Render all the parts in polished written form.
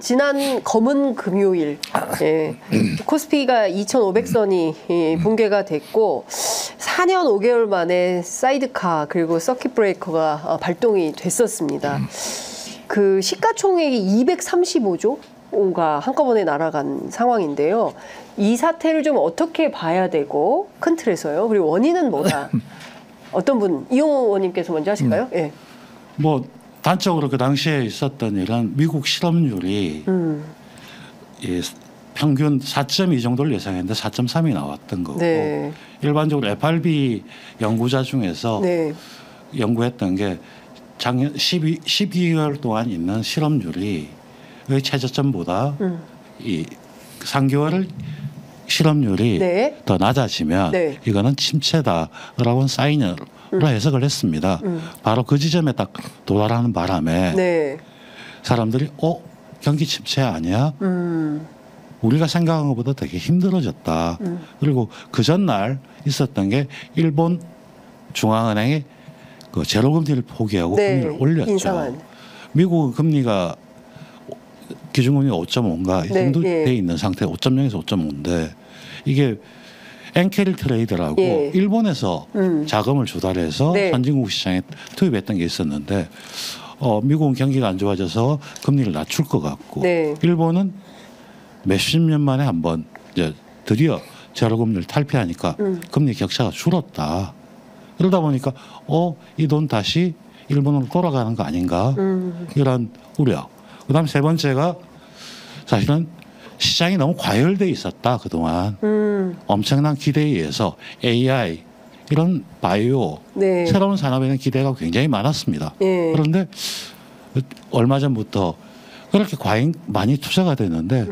지난 검은 금요일 코스피가 2,500선이 붕괴가 됐고 4년 5개월 만에 사이드카 그리고 서킷 브레이커가 발동이 됐었습니다. 그 시가총액이 235조가 한꺼번에 날아간 상황인데요. 이 사태를 좀 어떻게 봐야 되고 큰 틀에서요. 그리고 원인은 뭐다. 어떤 분 이용호 의원님께서 먼저 하실까요? 예. 뭐 단적으로 그 당시에 있었던 일은 미국 실업률이 평균 4.2 정도를 예상했는데 4.3이 나왔던 거고 네. 일반적으로 FRB 연구자 중에서 네. 연구했던 게 작년 12개월 동안 있는 실업률이 최저점보다 이 3개월 실업률이 네. 더 낮아지면 네. 이거는 침체다라고 사인을 해석을 했습니다. 바로 그 지점에 딱 도달하는 바람에 네. 사람들이 경기 침체 아니야? 우리가 생각한 것보다 되게 힘들어졌다. 그리고 그 전날 있었던 게 일본 중앙은행이 그 제로금리를 포기하고 네. 금리를 올렸죠. 인상한. 미국 금리가 기준금리가 5.5인가 이 정도 네. 돼 있는 상태 5.0에서 5.5인데 이게 엔캐리 트레이더라고 예. 일본에서 자금을 조달해서 네. 선진국 시장에 투입했던 게 있었는데 미국은 경기가 안 좋아져서 금리를 낮출 것 같고 네. 일본은 몇십 년 만에 한번 이제 드디어 제로금리를 탈피하니까 금리 격차가 줄었다. 그러다 보니까 이 돈 다시 일본으로 돌아가는 거 아닌가 이런 우려. 그다음 세 번째가 사실은 시장이 너무 과열돼 있었다 그동안 엄청난 기대에 의해서 AI 이런 바이오 네. 새로운 산업에 대한 기대가 굉장히 많았습니다. 예. 그런데 얼마 전부터 그렇게 과잉 많이 투자가 됐는데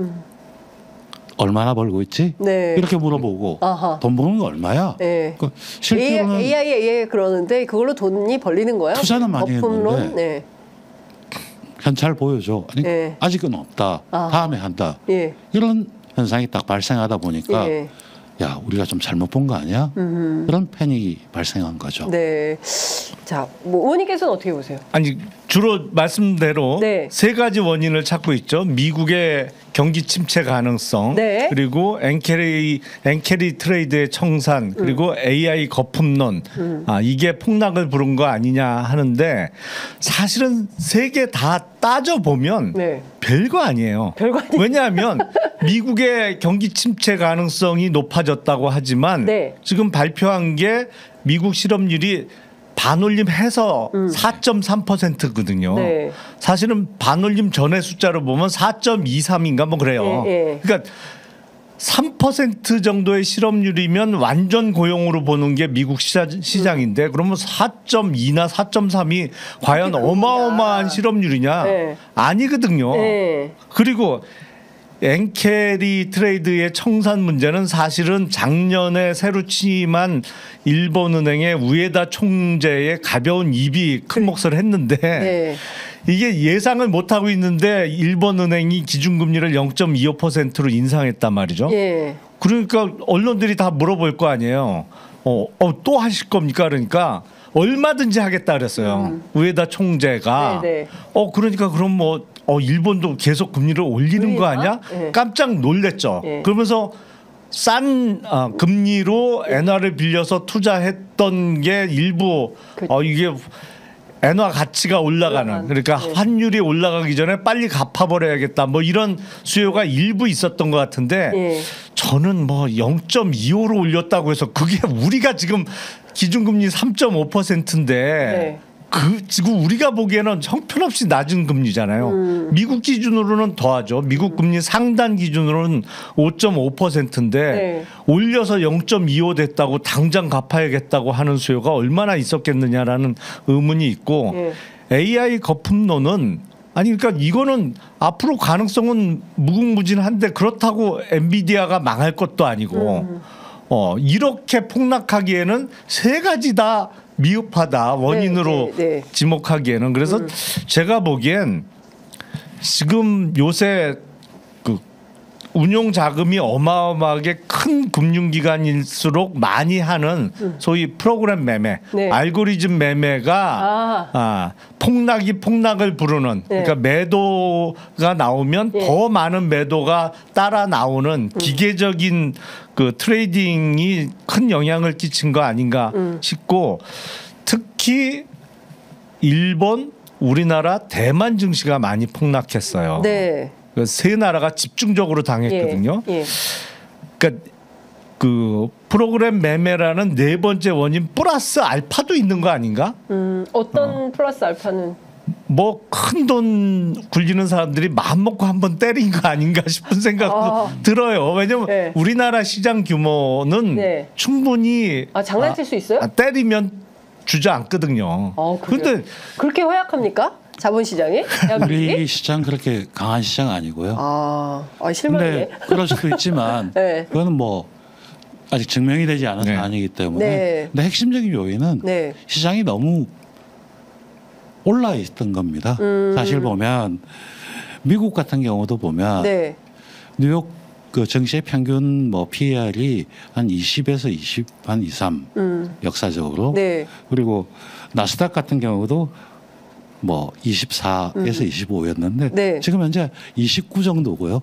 얼마나 벌고 있지? 네. 이렇게 물어보고 아하. 돈 버는 거 얼마야? 네. 그 실제로는 AI 그러는데 그걸로 돈이 벌리는 거야? 투자는 많이 거품론? 했는데 네. 현찰 보여줘. 아니, 예. 아직은 없다. 아. 다음에 한다. 예. 이런 현상이 딱 발생하다 보니까 예. 야 우리가 좀 잘못 본 거 아니야? 그런 패닉이 발생한 거죠. 네. 자, 뭐 의원님께서는 어떻게 보세요? 아니 주로 말씀대로 네. 세 가지 원인을 찾고 있죠. 미국의 경기 침체 가능성, 네. 그리고 엔캐리 트레이드의 청산, 그리고 AI 거품론. 이게 폭락을 부른 거 아니냐 하는데 사실은 세 개 다 따져 보면 네. 별거 아니에요. 별거 아니에요. 왜냐하면 미국의 경기 침체 가능성이 높아졌다고 하지만 네. 지금 발표한 게 미국 실업률이 반올림해서 4.3%거든요. 네. 사실은 반올림 전의 숫자로 보면 4.23인가 뭐 그래요. 예. 그러니까 3% 정도의 실업률이면 완전 고용으로 보는 게 미국 시장인데 그러면 4.2나 4.3이 과연 어마어마한 실업률이냐? 네. 아니거든요. 네. 그리고 엔캐리 트레이드의 청산 문제는 사실은 작년에 새로 취임한 일본은행의 우에다 총재의 가벼운 입이 큰 몫을 했는데 네. 이게 예상을 못하고 있는데 일본은행이 기준금리를 0.25%로 인상했단 말이죠. 예. 그러니까 언론들이 다 물어볼 거 아니에요. 또 하실 겁니까? 그러니까 얼마든지 하겠다 그랬어요. 우에다 총재가. 네. 그러니까 그럼 뭐 일본도 계속 금리를 올리는 거 아니야? 네. 깜짝 놀랐죠. 네. 그러면서 싼 금리로 엔화를 빌려서 투자했던 게 일부 이게 엔화 가치가 올라가는 그러니까 네. 환율이 올라가기 전에 빨리 갚아버려야겠다 뭐 이런 수요가 일부 있었던 것 같은데 예. 저는 뭐 0.25로 올렸다고 해서 그게 우리가 지금 기준금리 3.5%인데 네. 지금 우리가 보기에는 형편없이 낮은 금리잖아요. 미국 기준으로는 더하죠. 미국 금리 상단 기준으로는 5.5%인데 네. 올려서 0.25 됐다고 당장 갚아야겠다고 하는 수요가 얼마나 있었겠느냐라는 의문이 있고 네. AI 거품론은 아니 그러니까 이거는 앞으로 가능성은 무궁무진한데 그렇다고 엔비디아가 망할 것도 아니고 이렇게 폭락하기에는 세 가지 다 미흡하다 원인으로 네. 지목하기에는 그래서 제가 보기엔 지금 요새 그 운용 자금이 어마어마하게 큰 금융기관일수록 많이 하는 소위 프로그램 매매, 네. 알고리즘 매매가 폭락을 부르는 네. 그러니까 매도가 나오면 예. 더 많은 매도가 따라 나오는 기계적인 그 트레이딩이 큰 영향을 끼친 거 아닌가 싶고 특히 일본, 우리나라, 대만 증시가 많이 폭락했어요. 네. 그 세 나라가 집중적으로 당했거든요. 예. 그러니까 그 프로그램 매매라는 네 번째 원인 플러스 알파도 있는 거 아닌가? 어떤 플러스 알파는? 뭐 큰 돈 굴리는 사람들이 마음 먹고 한번 때린 거 아닌가 싶은 생각도 들어요. 왜냐면 네. 우리나라 시장 규모는 네. 충분히 장난칠 수 있어요? 때리면 주저앉거든요. 그래요? 근데 그렇게 허약합니까? 자본시장이? 대한민국이? 우리 시장 그렇게 강한 시장 아니고요. 실망이네. 근데 그럴 수도 있지만 네. 그거는 뭐 아직 증명이 되지 않은 네. 사안이기 때문에. 네. 근데 핵심적인 요인은 네. 시장이 너무 올라 있던 겁니다. 사실 보면 미국 같은 경우도 보면 네. 뉴욕 그 증시의 평균 뭐 PER이 한 20에서 20 한 23 역사적으로. 네. 그리고 나스닥 같은 경우도 뭐 24에서 25였는데 네. 지금 현재 29 정도고요.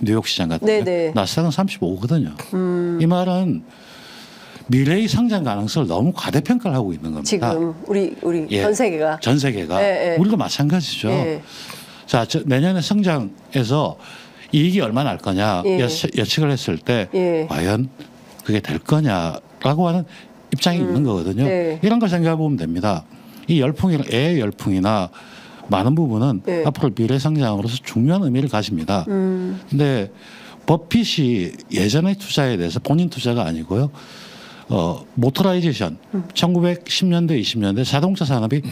뉴욕 시장 같은 네, 경우 네. 나스닥은 35거든요. 이 말은 미래의 성장 가능성을 너무 과대평가를 하고 있는 겁니다. 지금 우리 예. 전 세계가. 전 세계가 예, 예. 우리도 마찬가지죠. 예. 자, 내년에 성장에서 이익이 얼마 날 거냐 예. 예측을 했을 때 예. 과연 그게 될 거냐라고 하는 입장이 있는 거거든요. 네. 이런 걸 생각해 보면 됩니다. 이 열풍이나 애의 열풍이나 많은 부분은 네. 앞으로 미래 성장으로서 중요한 의미를 가집니다. 근데 버핏이 예전의 투자에 대해서 본인 투자가 아니고요. 모터라이제이션 1910년대 20년대 자동차 산업이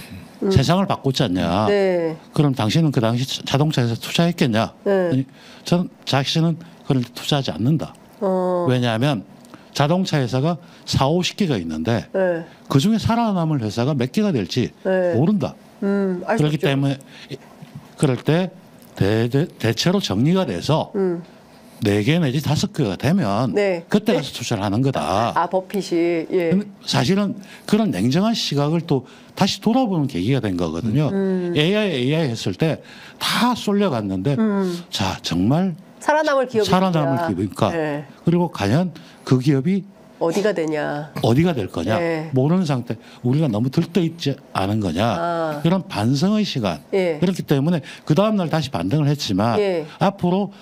세상을 바꿨지 않냐. 네. 그럼 당신은 그 당시 자동차에서 투자했겠냐. 네. 아니, 저는 자신은 그런 데 투자하지 않는다. 왜냐하면 자동차 회사가 4, 50개가 있는데 네. 그중에 살아남을 회사가 몇 개가 될지 네. 모른다. 알 수 그렇기 없죠. 때문에 그럴 때 대체로 정리가 돼서 4개 내지 5개가 되면 네. 그때 가서 투자를 하는 거다. 버핏이. 예. 근데 사실은 그런 냉정한 시각을 또 다시 돌아보는 계기가 된 거거든요. AI 했을 때 다 쏠려갔는데 자 정말 살아남을 기업이 살아남을 기업이니까 네. 그리고 과연 그 기업이 어디가 되냐. 어디가 될 거냐 네. 모르는 상태 우리가 너무 들떠있지 않은 거냐 그런 반성의 시간 예. 그렇기 때문에 그 다음날 다시 반등을 했지만 예. 앞으로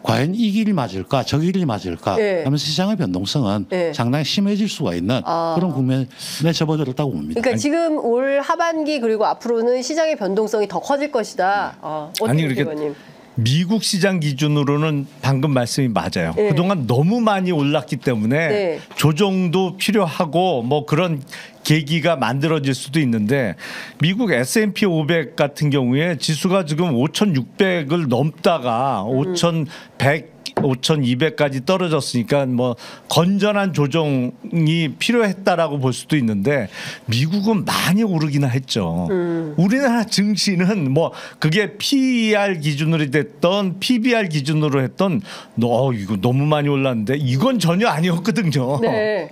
과연 이 길이 맞을까 저 길이 맞을까 예. 하면서 시장의 변동성은 예. 상당히 심해질 수가 있는 그런 국면에 접어들었다고 봅니다. 그러니까 지금 올 하반기 그리고 앞으로는 시장의 변동성이 더 커질 것이다. 어떻게 아니, 그렇게 의원님? 미국 시장 기준으로는 방금 말씀이 맞아요. 네. 그동안 너무 많이 올랐기 때문에 네. 조정도 필요하고 뭐 그런 계기가 만들어질 수도 있는데 미국 S&P 500 같은 경우에 지수가 지금 5,600을 넘다가 5,100 5,200까지 떨어졌으니까 뭐 건전한 조정이 필요했다라고 볼 수도 있는데 미국은 많이 오르기나 했죠. 우리나라 증시는 뭐 그게 PER 기준으로 됐던 PBR 기준으로 했던 이거 너무 많이 올랐는데 이건 전혀 아니었거든요. 네.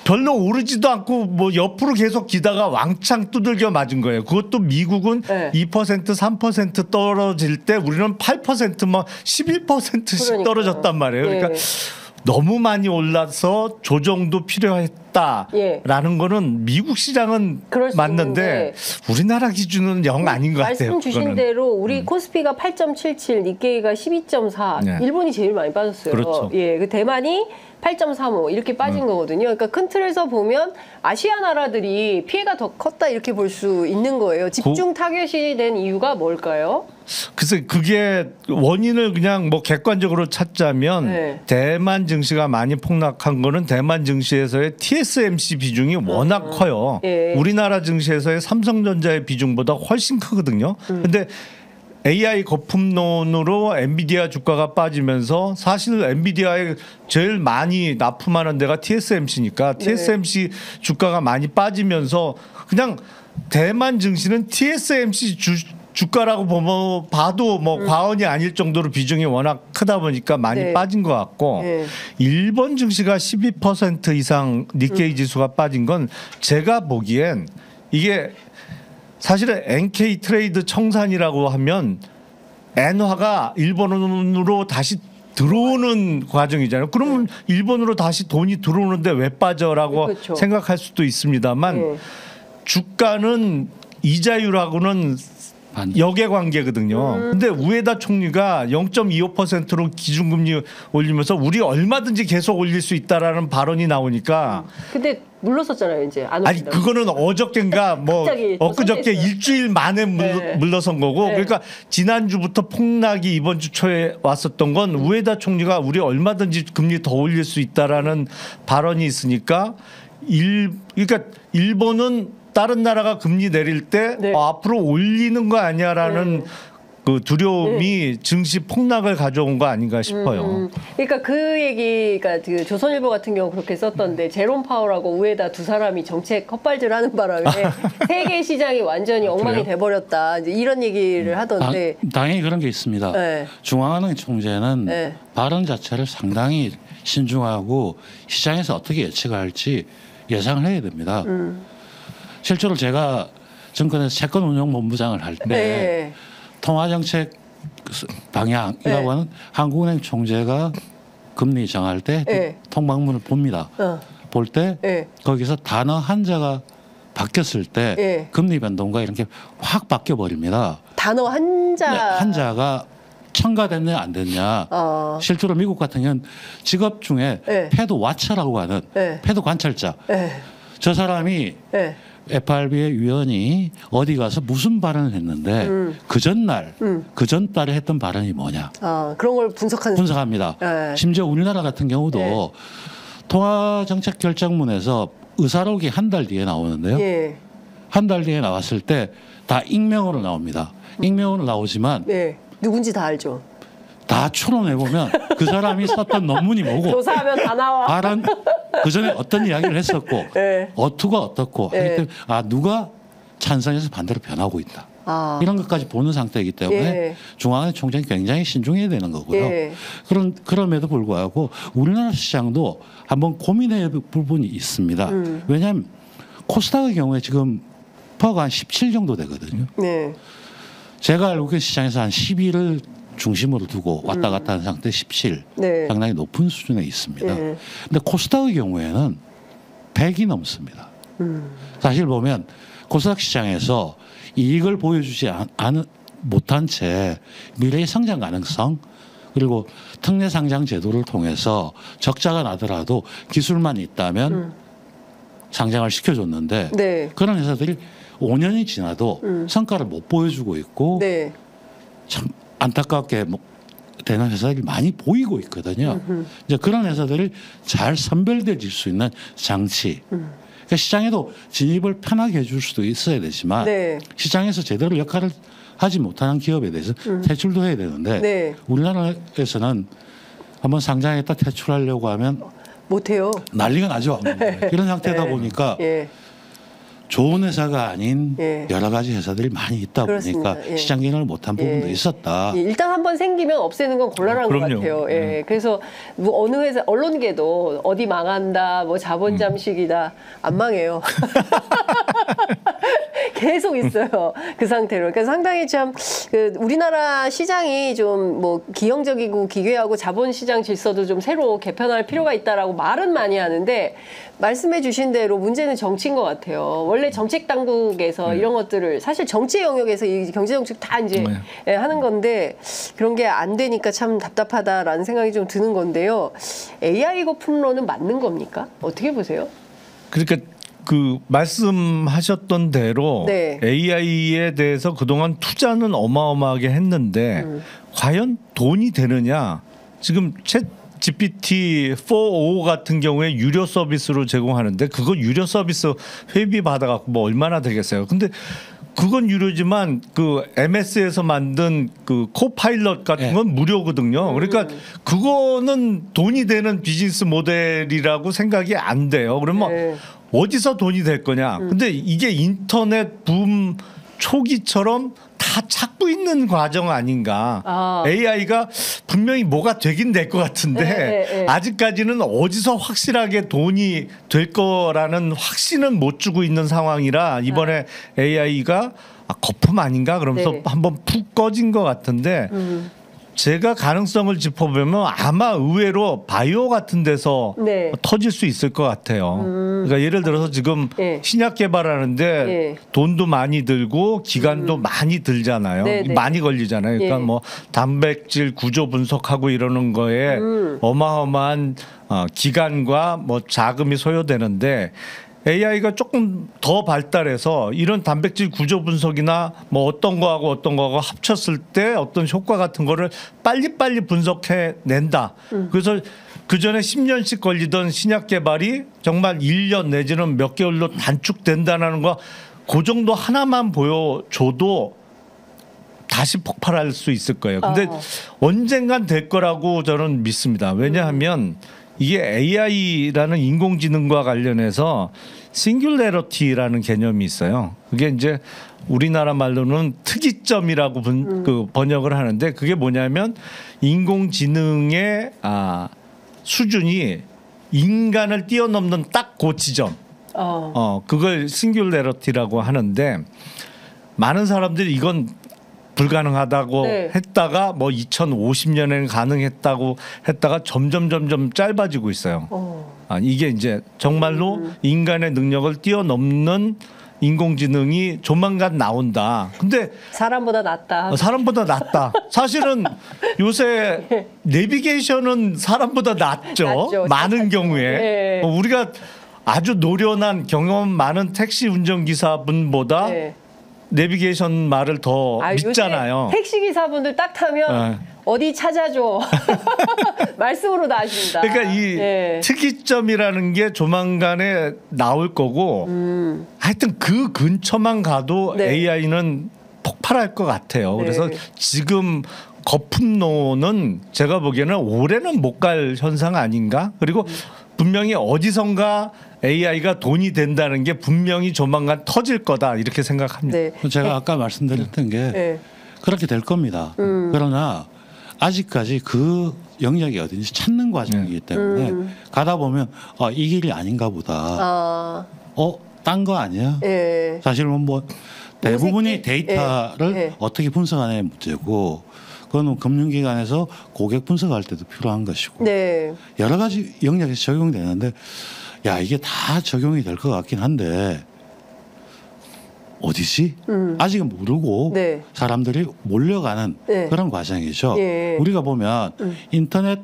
별로 오르지도 않고 뭐 옆으로 계속 기다가 왕창 두들겨 맞은 거예요. 그것도 미국은 네. 2% 3% 떨어질 때 우리는 8% 뭐 11%씩 그러니까요. 떨어졌단 말이에요. 그러니까 예. 너무 많이 올라서 조정도 필요했다라는 거는 미국 시장은 그럴 수 맞는데 있는데 우리나라 기준은 영 아닌 것 같아요. 말씀 주신 그거는. 대로 우리 코스피가 8.77, 니케이가 12.4, 네. 일본이 제일 많이 빠졌어요. 그렇죠. 예, 그 대만이 8.35 이렇게 빠진 거거든요. 그러니까 큰 틀에서 보면 아시아 나라들이 피해가 더 컸다 이렇게 볼 수 있는 거예요. 집중 타겟이 된 이유가 뭘까요? 글쎄 그게 원인을 그냥 뭐 객관적으로 찾자면 네. 대만 증시가 많이 폭락한 거는 대만 증시에서의 TSMC 비중이 워낙 커요. 예. 우리나라 증시에서의 삼성전자의 비중보다 훨씬 크거든요. 근데 AI 거품론으로 엔비디아 주가가 빠지면서 사실 엔비디아에 제일 많이 납품하는 데가 TSMC니까 TSMC 주가가 많이 빠지면서 그냥 대만 증시는 TSMC 주가라고 보면 봐도 뭐 과언이 아닐 정도로 비중이 워낙 크다 보니까 많이 네. 빠진 것 같고 네. 일본 증시가 12% 이상 니케이 지수가 빠진 건 제가 보기엔 이게 사실은 NK 트레이드 청산이라고 하면 엔화가 일본으로 다시 들어오는 과정이잖아요. 그러면 일본으로 다시 돈이 들어오는데 왜 빠져라고 그렇죠. 생각할 수도 있습니다만 네. 주가는 이자율하고는 역의 관계거든요. 근데 우에다 총리가 0.25%로 기준금리 올리면서 우리 얼마든지 계속 올릴 수 있다라는 발언이 나오니까 근데 물러섰잖아요, 이제. 안 아니 오신다고. 그거는 어저께인가 뭐 갑자기 엊그저께 선회했어요. 일주일 만에 네. 물러선 거고 네. 그러니까 지난주부터 폭락이 이번 주 초에 왔었던 건 우에다 총리가 우리 얼마든지 금리 더 올릴 수 있다라는 발언이 있으니까 그러니까 일본은 다른 나라가 금리 내릴 때 네. 앞으로 올리는 거 아니야라는 그 두려움이 증시 폭락을 가져온 거 아닌가 싶어요. 그러니까 그 얘기가 그 조선일보 같은 경우 그렇게 썼던데 제롬 파월하고 우에다 두 사람이 정책 헛발질하는 바람에 세계 시장이 완전히 엉망이 그래요? 돼버렸다. 이제 이런 얘기를 하던데. 당연히 그런 게 있습니다. 네. 중앙은행 총재는 네. 발언 자체를 상당히 신중하고 시장에서 어떻게 예측할지 예상을 해야 됩니다. 실제로 제가 정권에서 채권운용본부장을 할 때 네. 통화정책 방향이라고 네. 하는 한국은행 총재가 금리 정할 때 네. 통방문을 봅니다. 볼 때 네. 거기서 단어 한자가 바뀌었을 때 네. 금리 변동과 이런 게 확 바뀌어 버립니다. 단어 한자. 네, 한자가 첨가됐냐 안 됐냐. 실제로 미국 같은 경우는 직업 중에 네. 패드 와처라고 하는 네. 패드 관찰자. 네. 저 사람이 네. FRB의 위원이 어디 가서 무슨 발언을 했는데 그 전날 그 전달에 했던 발언이 뭐냐 그런 걸 분석하는. 분석합니다. 네. 심지어 우리나라 같은 경우도 네. 통화정책 결정문에서 의사록이 한 달 뒤에 나오는데요. 예. 한 달 뒤에 나왔을 때 다 익명으로 나옵니다. 익명으로 나오지만 네. 누군지 다 알죠. 다 추론해 보면 그 사람이 썼던 논문이 뭐고 조사하면 다 나와. 발언 그 전에 어떤 이야기를 했었고 네. 어투가 어떻고 하기 네. 때문에 누가 찬성해서 반대로 변하고 있다. 이런 것까지 보는 상태이기 때문에 예. 중앙은행 총장이 굉장히 신중해야 되는 거고요. 예. 그럼에도 불구하고 우리나라 시장도 한번 고민해야 할 부분이 있습니다. 왜냐하면 코스닥의 경우에 지금 퍼가 한 17 정도 되거든요. 네. 제가 알고 있는 시장에서 한 12를 중심으로 두고 왔다 갔다 하는 상태 17 네. 상당히 높은 수준에 있습니다. 네. 근데 코스닥의 경우에는 100이 넘습니다. 사실 보면 코스닥 시장에서 이익을 보여주지 못한 채 미래의 성장 가능성 그리고 특례 상장 제도를 통해서 적자가 나더라도 기술만 있다면 상장을 시켜줬는데 네. 그런 회사들이 5년이 지나도 성과를 못 보여주고 있고 네. 참 안타깝게 되는 회사들이 많이 보이고 있거든요. 이제 그런 회사들을 잘 선별되질 수 있는 장치. 그러니까 시장에도 진입을 편하게 해줄 수도 있어야 되지만 네. 시장에서 제대로 역할을 하지 못하는 기업에 대해서 퇴출도 해야 되는데 네. 우리나라에서는 한번 상장했다 퇴출하려고 하면 못해요. 난리가 나죠. 이런 상태다 네. 보니까 예. 좋은 회사가 아닌 예. 여러 가지 회사들이 많이 있다 그렇습니다. 보니까 예. 시장 기능을 못한 부분도 예. 있었다. 예, 일단 한번 생기면 없애는 건 곤란한 것 그럼요. 같아요. 예. 그래서 뭐 어느 회사 언론계도 어디 망한다, 뭐 자본 잠식이다 안 망해요. 계속 있어요. 그 상태로. 그러니까 상당히 참 그 우리나라 시장이 좀 뭐 기형적이고 기괴하고 자본 시장 질서도 좀 새로 개편할 필요가 있다라고 말은 많이 하는데 말씀해 주신 대로 문제는 정치인 것 같아요. 원래 정책 당국에서 이런 것들을 사실 정치 영역에서 이 경제 정책 다 이제 예, 하는 건데 그런 게 안 되니까 참 답답하다라는 생각이 좀 드는 건데요. AI 거품론은 맞는 겁니까? 어떻게 보세요? 그러니까 그 말씀하셨던 대로 네. AI에 대해서 그동안 투자는 어마어마하게 했는데 과연 돈이 되느냐? 지금 챗 GPT-4o 같은 경우에 유료 서비스로 제공하는데 그거 유료 서비스 회비 받아갖고 뭐 얼마나 되겠어요? 근데 그건 유료지만 그 MS에서 만든 그 코파일럿 같은 건 무료거든요. 그러니까 그거는 돈이 되는 비즈니스 모델이라고 생각이 안 돼요. 그러면 네. 어디서 돈이 될 거냐? 근데 이게 인터넷 붐 초기처럼 다 찾고 있는 과정 아닌가. AI가 분명히 뭐가 되긴 될 것 같은데 아직까지는 어디서 확실하게 돈이 될 거라는 확신은 못 주고 있는 상황이라 이번에 AI가 거품 아닌가 그러면서 한번 푹 꺼진 것 같은데 제가 가능성을 짚어보면 아마 의외로 바이오 같은 데서 터질 수 있을 것 같아요. 그러니까 예를 들어서 지금 신약 개발하는데 돈도 많이 들고 기간도 많이 들잖아요. 많이 걸리잖아요. 그러니까 뭐 단백질 구조 분석하고 이러는 거에 어마어마한 기간과 뭐 자금이 소요되는데 AI가 조금 더 발달해서 이런 단백질 구조 분석이나 뭐 어떤 거하고 합쳤을 때 어떤 효과 같은 거를 빨리빨리 분석해 낸다. 그래서 그 전에 10년씩 걸리던 신약 개발이 정말 1년 내지는 몇 개월로 단축된다는 거 그 정도 하나만 보여줘도 다시 폭발할 수 있을 거예요. 근데 언젠간 될 거라고 저는 믿습니다. 왜냐하면 이게 AI라는 인공지능과 관련해서 싱귤레러티라는 개념이 있어요. 그게 이제 우리나라 말로는 특이점이라고 그 번역을 하는데 그게 뭐냐면 인공지능의 수준이 인간을 뛰어넘는 딱 그 지점. 그걸 싱귤레러티라고 하는데 많은 사람들이 이건 불가능하다고 했다가 뭐 2050년에는 가능했다고 했다가 점점 짧아지고 있어요. 이게 이제 정말로 인간의 능력을 뛰어넘는 인공지능이 조만간 나온다. 근데 사람보다 낫다. 사람보다 낫다. 사실은 요새 내비게이션은 사람보다 낫죠. 많은 경우에 우리가 아주 노련한 경험 많은 택시 운전기사분보다 내비게이션 말을 더 믿잖아요. 택시 기사분들 딱 타면 어디 찾아줘 말씀으로 나십니다. 그러니까 이 특이점이라는 게 조만간에 나올 거고 하여튼 그 근처만 가도 AI는 폭발할 것 같아요. 그래서 지금 거품론은 제가 보기에는 올해는 못 갈 현상 아닌가. 그리고 분명히 어디선가 AI가 돈이 된다는 게 분명히 조만간 터질 거다 이렇게 생각합니다. 제가 아까 말씀드렸던 게 그렇게 될 겁니다. 그러나 아직까지 그 영역이 어딘지 찾는 과정이기 때문에 가다 보면 이 길이 아닌가 보다. 딴 거 아니야? 사실은 뭐 대부분이 데이터를 어떻게 분석하느냐의 문제고 그건 금융기관에서 고객 분석할 때도 필요한 것이고 여러 가지 영역에서 적용되는데 야 이게 다 적용이 될 것 같긴 한데 어디지? 아직은 모르고 사람들이 몰려가는 그런 과정이죠. 우리가 보면 인터넷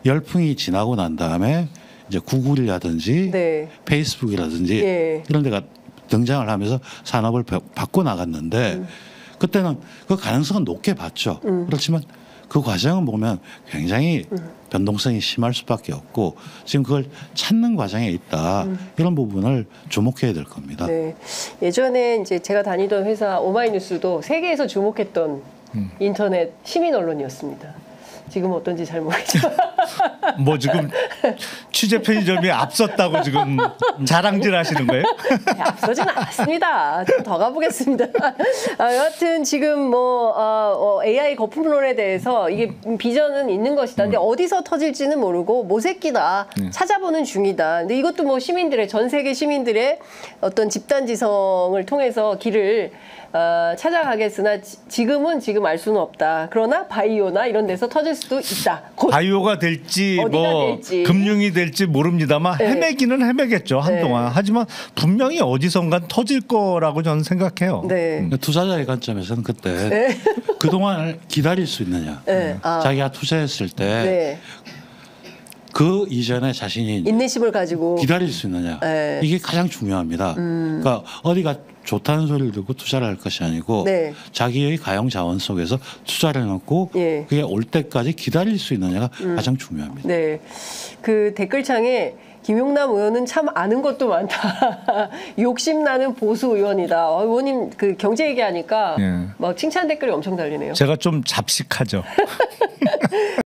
열풍이 지나고 난 다음에 이제 구글이라든지 페이스북이라든지 이런 데가 등장을 하면서 산업을 바꿔 나갔는데 그때는 그 가능성은 높게 봤죠. 그렇지만 그 과정을 보면 굉장히 변동성이 심할 수밖에 없고 지금 그걸 찾는 과정에 있다. 이런 부분을 주목해야 될 겁니다. 예전에 이제 제가 다니던 회사 오마이뉴스도 세계에서 주목했던 인터넷 시민 언론이었습니다. 지금 어떤지 잘 모르겠죠. 뭐 지금 취재 편의점이 앞섰다고 지금 자랑질하시는 거예요? 앞서지는 않았습니다. 좀 더 가보겠습니다. 여하튼 지금 뭐 AI 거품론에 대해서 이게 비전은 있는 것이다. 근데 어디서 터질지는 모르고 모색기다 찾아보는 중이다. 근데 이것도 뭐 시민들의 전 세계 시민들의 어떤 집단지성을 통해서 길을 찾아가겠으나 지금은 알 수는 없다. 그러나 바이오나 이런 데서 터질 수도 있다. 바이오가 될지 뭐 금융이 될지 모릅니다만 헤매기는 헤매겠죠 한동안. 하지만 분명히 어디선간 터질 거라고 저는 생각해요. 투자자의 관점에서는 그때 그동안 기다릴 수 있느냐. 자기가 투자했을 때 그 이전에 자신이 인내심을 가지고 기다릴 수 있느냐. 이게 가장 중요합니다. 그러니까 어디가 좋다는 소리를 듣고 투자를 할 것이 아니고 자기의 가용 자원 속에서 투자를 해놓고 그게 올 때까지 기다릴 수 있느냐가 가장 중요합니다. 그 댓글창에 김용남 의원은 참 아는 것도 많다. 욕심나는 보수 의원이다. 의원님 그 경제 얘기하니까 막 칭찬 댓글이 엄청 달리네요. 제가 좀 잡식하죠.